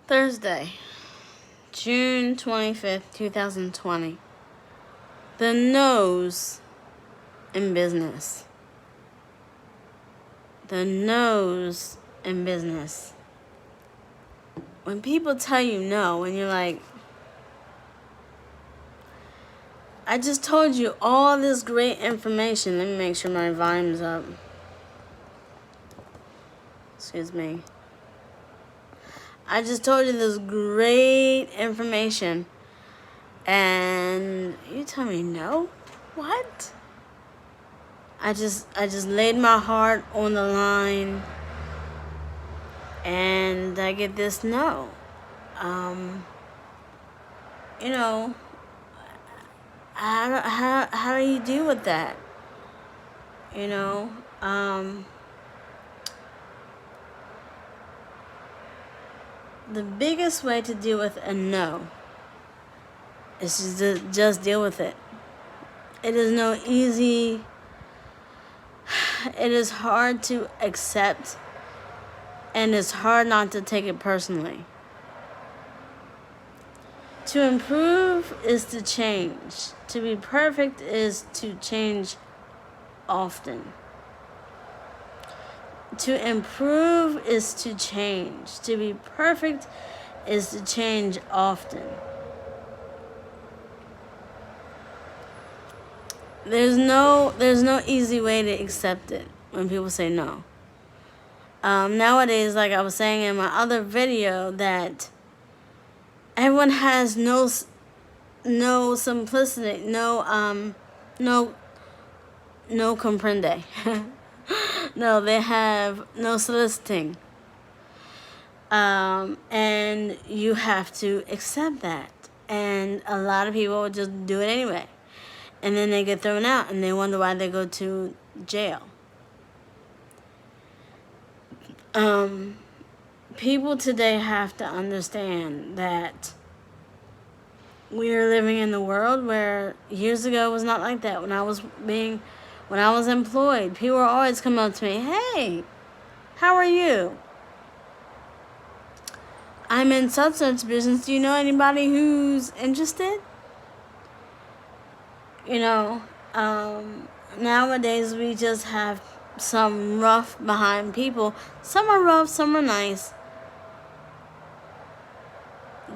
Thursday, June 25th, 2020. The no's in business. The no's in business. When people tell you no, and you're like, I just told you all this great information. Let me make sure my volume's up. Excuse me. I just told you this great information, and you tell me no? What? I just laid my heart on the line, and I get this no. You know, how do you deal with that? You know, the biggest way to deal with a no is to just deal with it. It is no easy. It is hard to accept, and it's hard not to take it personally. To improve is to change. To be perfect is to change often. To improve is to change. To be perfect is to change often. There's no easy way to accept it when people say no. Nowadays, like I was saying in my other video, that everyone has no simplicity, no comprende. No, they have no soliciting. And you have to accept that. And a lot of people just do it anyway. And then they get thrown out, and they wonder why they go to jail. People today have to understand that we are living in the world where years ago it was not like that. When I was employed, people were always coming up to me, "Hey, how are you? I'm in such business. Do you know anybody who's interested?" You know, nowadays we just have some rough behind people. Some are rough, some are nice.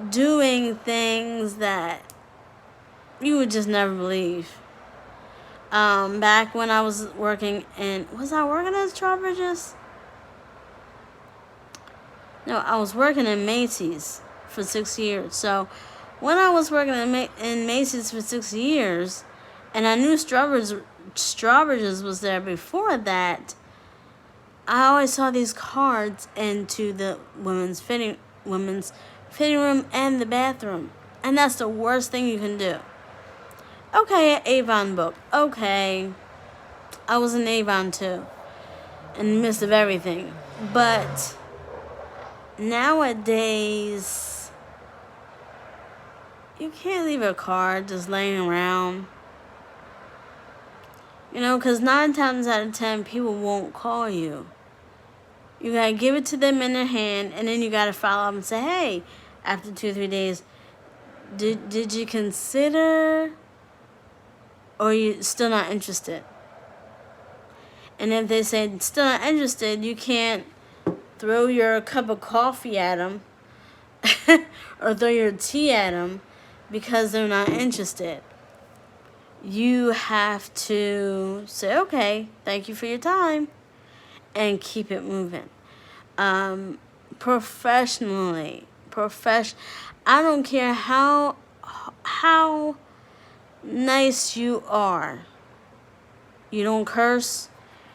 Doing things that you would just never believe. Back when I was working was I working at Strawbridge's? No, I was working in Macy's for 6 years. So when I was working in Macy's for 6 years, and I knew Strawbridge's was there before that, I always saw these cards into the women's fitting room and the bathroom. And that's the worst thing you can do. Okay, Avon book. Okay. I was in Avon too. In the midst of everything. But nowadays, you can't leave a card just laying around. You know, because 9 times out of 10, people won't call you. You got to give it to them in their hand, and then you got to follow up and say, "Hey, after 2-3 days, did you consider, or are you still not interested?" And if they say still not interested, you can't throw your cup of coffee at them or throw your tea at them because they're not interested. You have to say, "Okay, thank you for your time," and keep it moving. Professionally, I don't care how nice you are. You don't curse.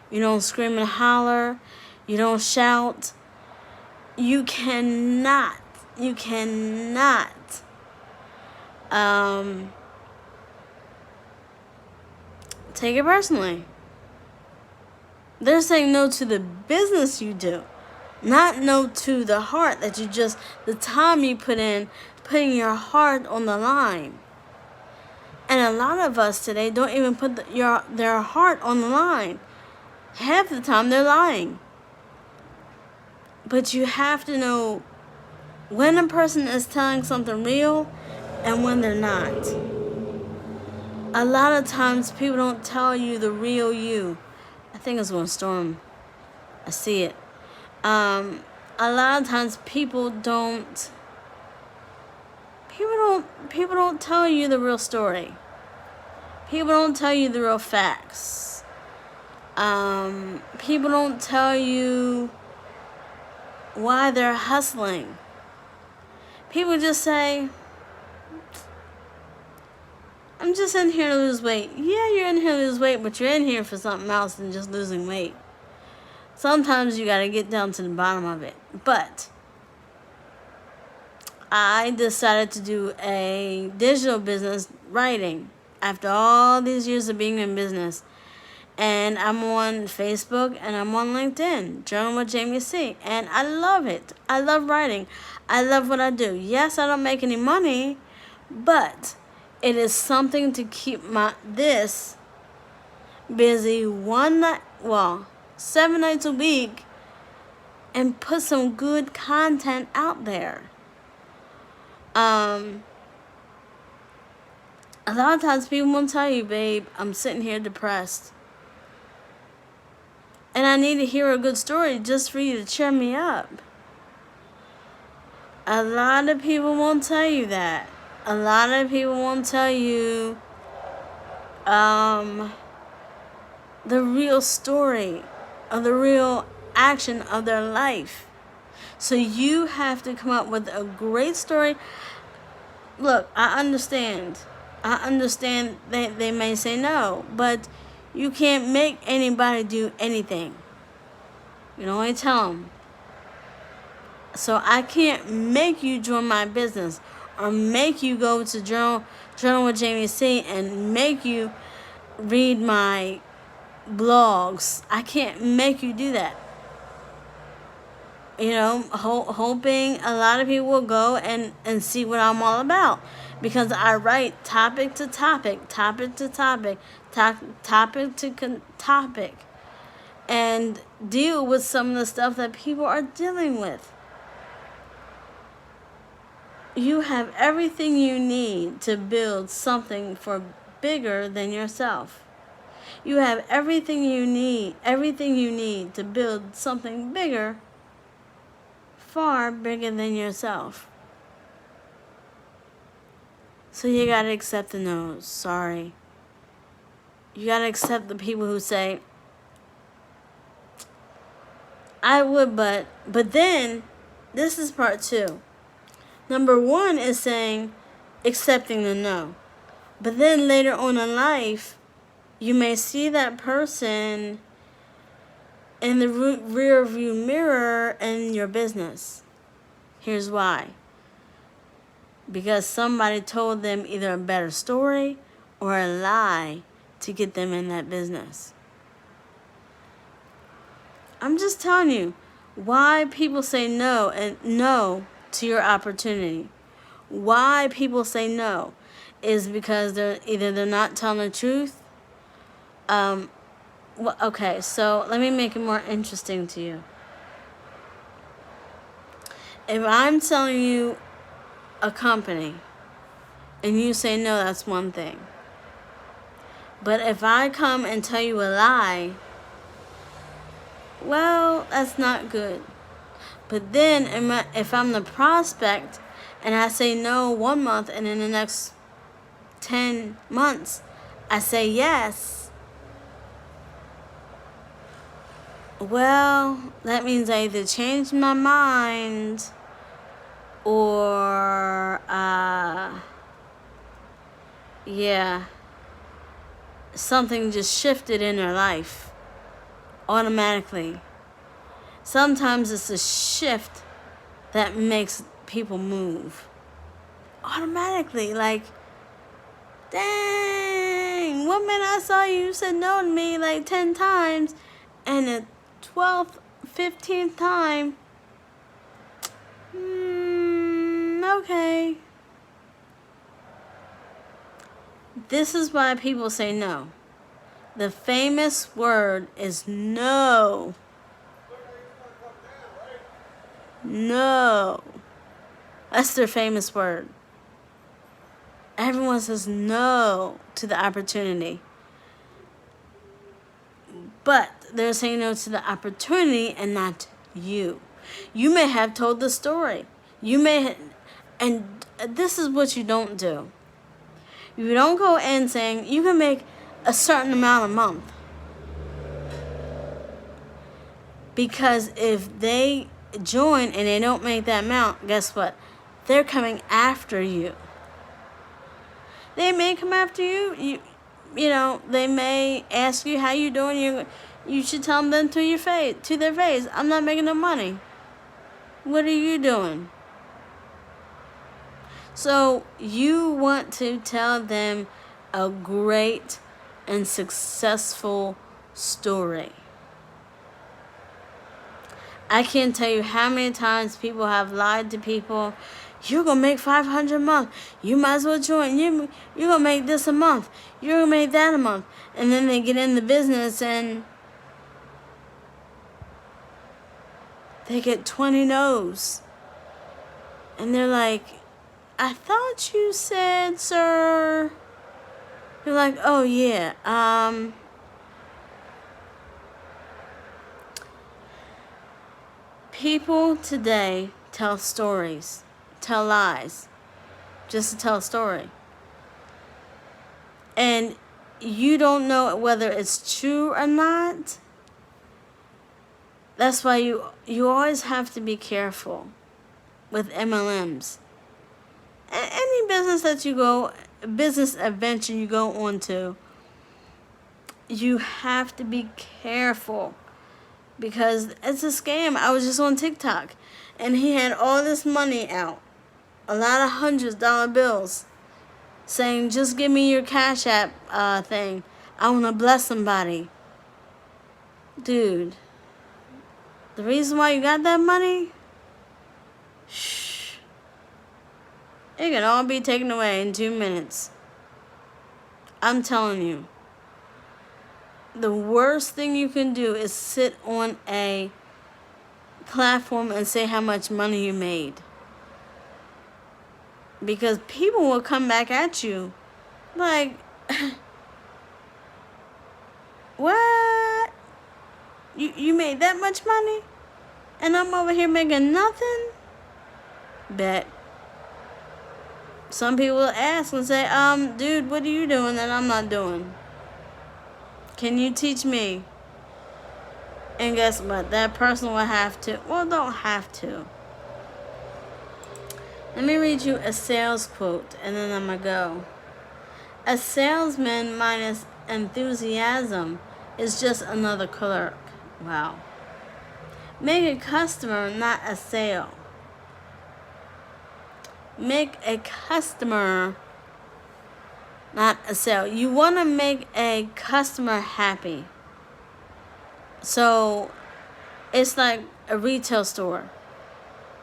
You don't scream and holler. You don't shout. You cannot take it personally. They're saying no to the business you do, not no to the heart that the time you put in, putting your heart on the line. And a lot of us today don't even put their heart on the line. Half the time they're lying. But you have to know when a person is telling something real and when they're not. A lot of times people don't tell you the real you. I think it's going to storm. I see it. A lot of times people don't tell you the real story. People don't tell you the real facts. People don't tell you why they're hustling. People just say, I'm just in here to lose weight. Yeah, you're in here to lose weight, but you're in here for something else than just losing weight. Sometimes you got to get down to the bottom of it. But I decided to do a digital business writing after all these years of being in business. And I'm on Facebook and I'm on LinkedIn, Journal with Jamie C. And I love it. I love writing. I love what I do. Yes, I don't make any money, but it is something to keep this busy 7 nights a week and put some good content out there. A lot of times people won't tell you, babe, I'm sitting here depressed. And I need to hear a good story just for you to cheer me up. A lot of people won't tell you that. A lot of people won't tell you the real story of the real action of their life. So you have to come up with a great story. Look, I understand. They may say no, but you can't make anybody do anything. You can only tell them. So I can't make you join my business or make you go to Journal with Jamie C and make you read my blogs. I can't make you do that. You know, hoping a lot of people will go and see what I'm all about. Because I write topic to topic, and deal with some of the stuff that people are dealing with. You have everything you need to build something for bigger than yourself. You have everything you need to build something bigger, far bigger than yourself. So you gotta accept the no's. Sorry. You gotta accept the people who say, I would, but then, this is part 2. Number 1 is saying, accepting the no. But then later on in life, you may see that person in the rear view mirror in your business. Here's why. Because somebody told them either a better story or a lie to get them in that business. I'm just telling you why people say no and no to your opportunity. Why people say no is because they're not telling the truth. Okay, so let me make it more interesting to you. If I'm telling you a company and you say no, that's one thing. But if I come and tell you a lie, well, that's not good. But then if I'm the prospect and I say no 1 month and in the next 10 months I say yes, well, that means I either changed my mind or something just shifted in their life automatically. Sometimes it's a shift that makes people move automatically. Like, dang, one minute I saw you said no to me like 10 times, and the 12th, 15th time, okay. This is why people say no. The famous word is no. No. That's their famous word. Everyone says no to the opportunity. But they're saying no to the opportunity and not you. You may have told the story. You may, and this is what you don't do. You don't go in saying you can make a certain amount a month. Because if they join and they don't make that amount, guess what? They're coming after you. They may come after you. You know, they may ask you how you doing. You should tell them to their face. I'm not making no money. What are you doing? So you want to tell them a great and successful story. I can't tell you how many times people have lied to people. You're going to make $500 a month. You might as well join. You're going to make this a month. You're going to make that a month. And then they get in the business and they get 20 no's. And they're like, I thought you said, sir. You're like, oh, yeah. People today tell stories, tell lies, just to tell a story. And you don't know whether it's true or not. That's why you always have to be careful with MLMs. Any business adventure you go on to, you have to be careful. Because it's a scam. I was just on TikTok. And he had all this money out. A lot of $100 bills. Saying, just give me your Cash App thing. I want to bless somebody. Dude. The reason why you got that money? Shh. It can all be taken away in 2 minutes. I'm telling you. The worst thing you can do is sit on a platform and say how much money you made. Because people will come back at you like, what? You made that much money? And I'm over here making nothing? Bet. Some people will ask and say, dude, what are you doing that I'm not doing? Can you teach me? And guess what? That person will have to. Well, don't have to. Let me read you a sales quote, and then I'm going to go. A salesman minus enthusiasm is just another clerk. Wow. Make a customer, not a sale. Make a customer, not a sale. You want to make a customer happy. So it's like a retail store.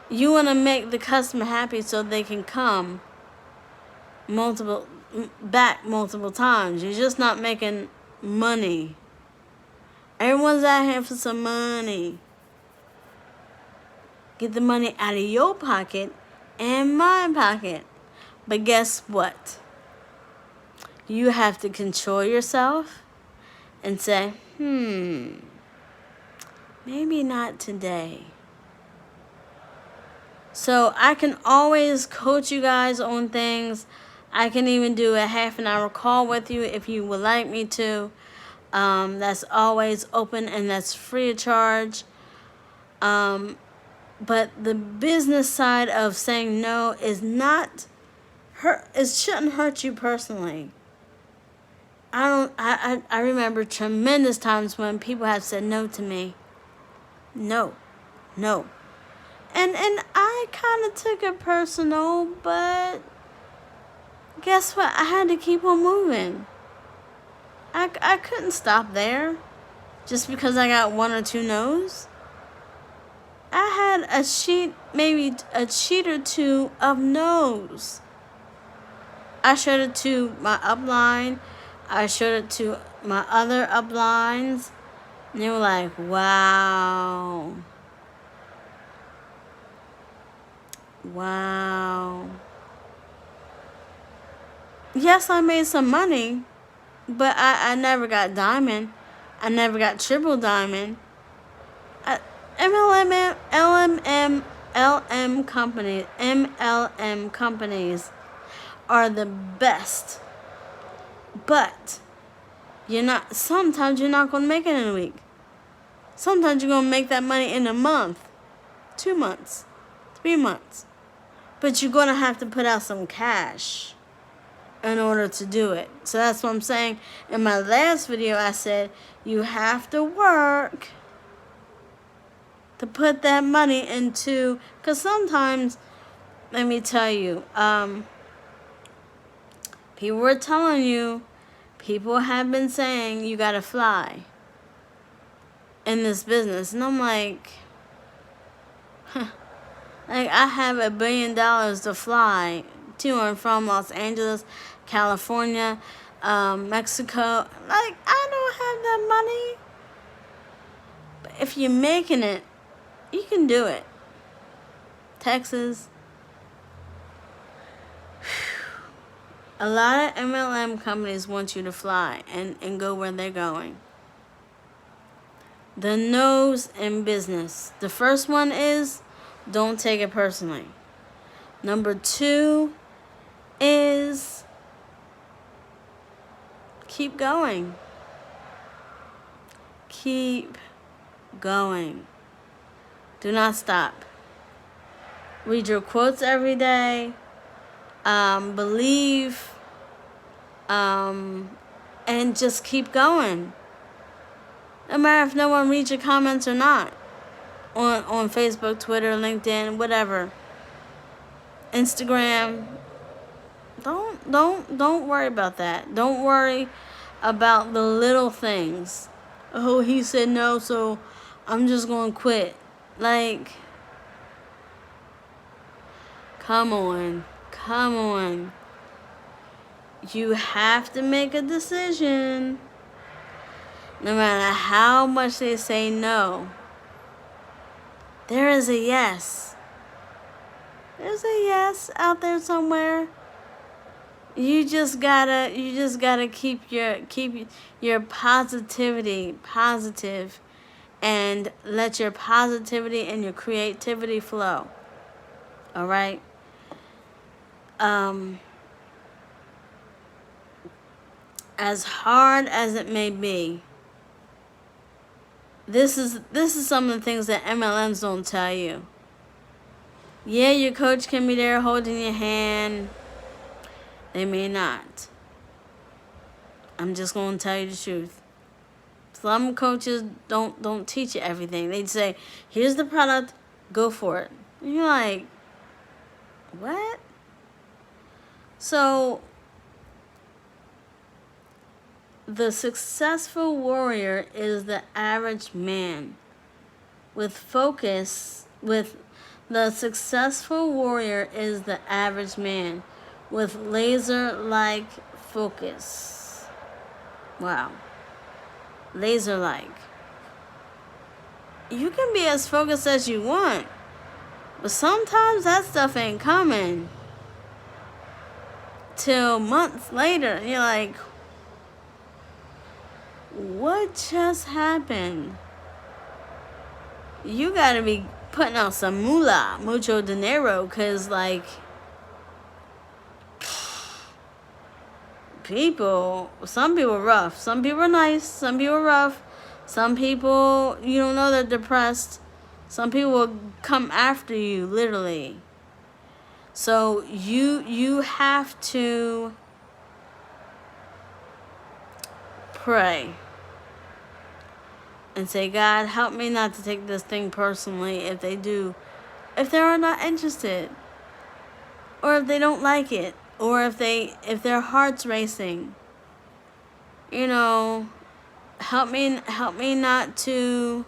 You want to make the customer happy so they can come back multiple times. You're just not making money. Everyone's out here for some money. Get the money out of your pocket and my pocket. But guess what? You have to control yourself and say, maybe not today. So I can always coach you guys on things. I can even do a half an hour call with you if you would like me to. That's always open and that's free of charge. But the business side of saying no is not hurt. It shouldn't hurt you personally. I remember tremendous times when people have said no to me. No. And I kind of took it personal, but guess what? I had to keep on moving. I couldn't stop there just because I got 1 or 2 no's. I had maybe a sheet or 2 of no's. I showed it to my upline. I showed it to my other uplines. And they were like, wow. Wow. Yes, I made some money, but I never got diamond. I never got triple diamond. MLM companies are the best. But sometimes you're not going to make it in a week. Sometimes you're going to make that money in a month, 2 months, 3 months. But you're going to have to put out some cash in order to do it. So that's what I'm saying. In my last video, I said you have to work to put that money into, because sometimes, let me tell you, people were telling you, people have been saying you gotta fly in this business. And I'm like, like I have $1 billion to fly to and from Los Angeles, California, Mexico. Like, I don't have that money. But if you're making it, you can do it. Texas. A lot of MLM companies want you to fly and go where they're going. The no's in business. The first one is, don't take it personally. Number 2 is, keep going. Keep going. Do not stop. Read your quotes every day. Believe. And just keep going. No matter if no one reads your comments or not. On Facebook, Twitter, LinkedIn, whatever. Instagram. Don't worry about that. Don't worry about the little things. Oh, he said no, so I'm just gonna quit. Like, come on. You have to make a decision. No matter how much they say no, there is a yes. There's a yes out there somewhere. You just gotta keep your positivity positive, and let your positivity and your creativity flow. All right. As hard as it may be, this is some of the things that MLMs don't tell you. Yeah, your coach can be there holding your hand. They may not. I'm just going to tell you the truth. Some coaches don't teach you everything. They say, here's the product, go for it. And you're like, what? So, the successful warrior is the average man. The successful warrior is the average man with laser-like focus. Wow. Laser-like. You can be as focused as you want, but sometimes that stuff ain't coming till months later. And you're like, what just happened? You gotta be putting out some moolah, mucho dinero, because, like, some people are rough. Some people are nice. Some people are rough. Some people, you don't know, they're depressed. Some people will come after you, literally. So you have to pray and say, God, help me not to take this thing personally if they are not interested, or if they don't like it, or if their heart's racing. Help me not to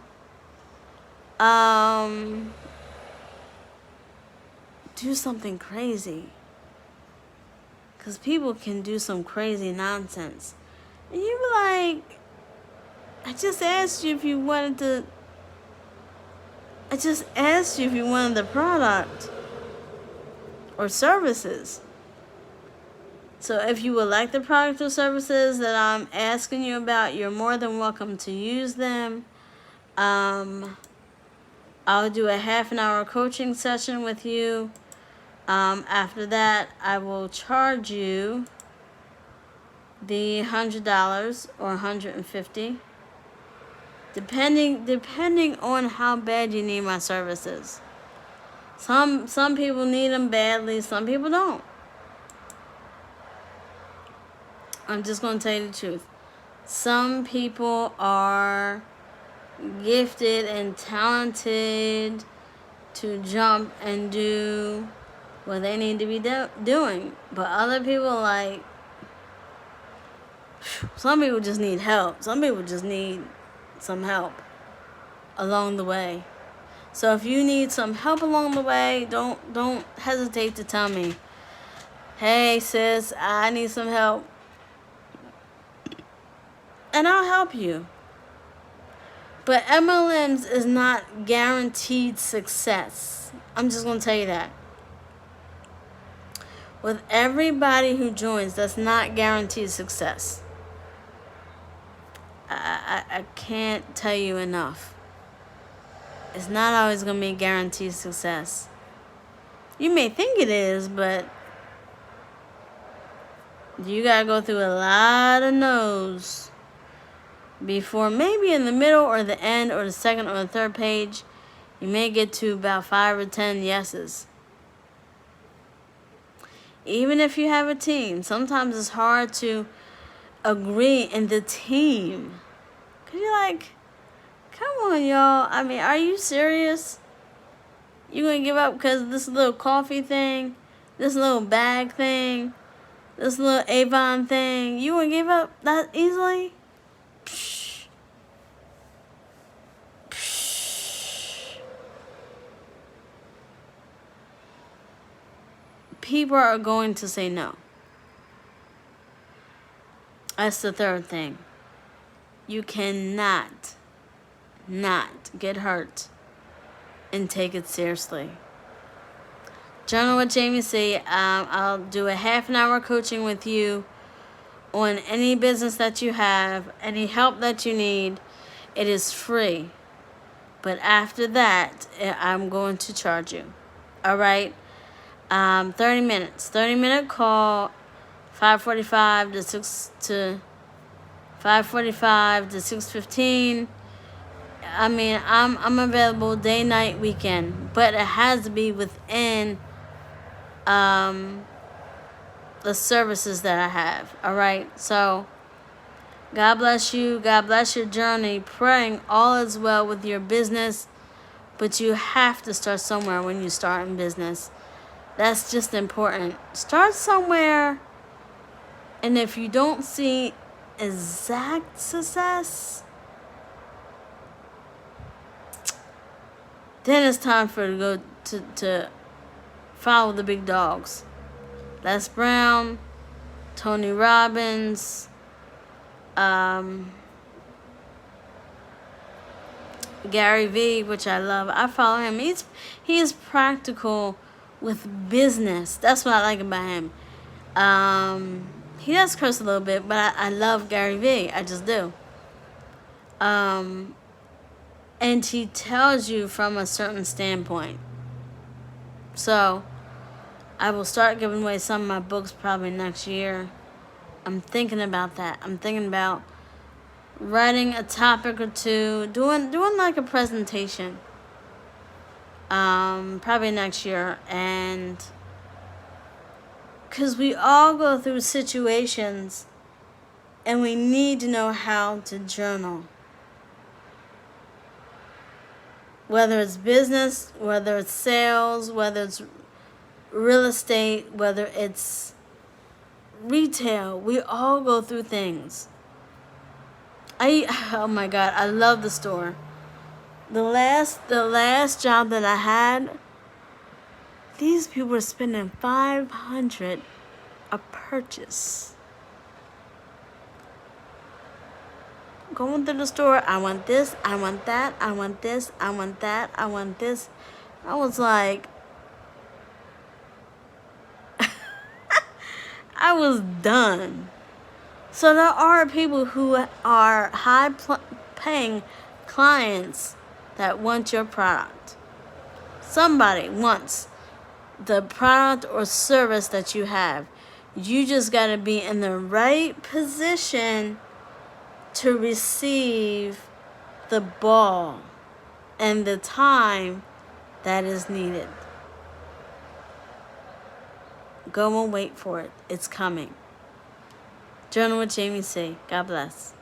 do something crazy, because people can do some crazy nonsense, and you be like, I just asked you if you wanted the product. or services. So if you would like the product or services that I'm asking you about, you're more than welcome to use them. I'll do a half an hour coaching session with you. After that, I will charge you the $100 or $150, depending on how bad you need my services. Some people need them badly, some people don't. I'm just going to tell you the truth. Some people are gifted and talented to jump and do what they need to be doing. But other people, like, some people just need help. Some people just need some help along the way. So if you need some help along the way, don't hesitate to tell me, hey sis, I need some help. And I'll help you. But MLMs is not guaranteed success. I'm just going to tell you that. With everybody who joins, that's not guaranteed success. I can't tell you enough. It's not always going to be guaranteed success. You may think it is, but you got to go through a lot of no's before, maybe in the middle or the end or the second or the third page, you may get to about 5 or 10 yeses. Even if you have a team, sometimes it's hard to agree in the team. Because you're like, come on, y'all. I mean, are you serious? You going to give up because of this little coffee thing, this little bag thing, this little Avon thing? You going to give up that easily? Psh. Psh. People are going to say no. That's the third thing. You cannot not get hurt and take it seriously. Journal with Jamie C. I'll do a half an hour coaching with you on any business that you have, any help that you need. It is free. But after that, I'm going to charge you. All right? 30 minutes. 30-minute call, 5:45 to 6:15. I mean, I'm available day, night, weekend, but it has to be within the services that I have. All right. So God bless you. God bless your journey. Praying all is well with your business, but you have to start somewhere when you start in business. That's just important. Start somewhere, and if you don't see exact success, then it's time for you to go to follow the big dogs. Les Brown, Tony Robbins, Gary Vee, which I love. I follow him. He's practical with business. That's what I like about him. He does curse a little bit, but I love Gary Vee. I just do. And he tells you from a certain standpoint. So I will start giving away some of my books probably next year. I'm thinking about that. I'm thinking about writing a topic or two, doing like a presentation. Probably next year. And because we all go through situations and we need to know how to journal. Whether it's business, whether it's sales, whether it's real estate, whether it's retail, we all go through things. Oh my God, I love the store. The last job that I had, these people were spending $500 a purchase. Going through the store, I want this, I want that, I want this, I want that, I want this. I was like, I was done. So there are people who are high-paying clients that want your product. Somebody wants the product or service that you have. You just got to be in the right position to receive the ball and the time that is needed. Go and wait for it. It's coming. Journal with Jamie C. God bless.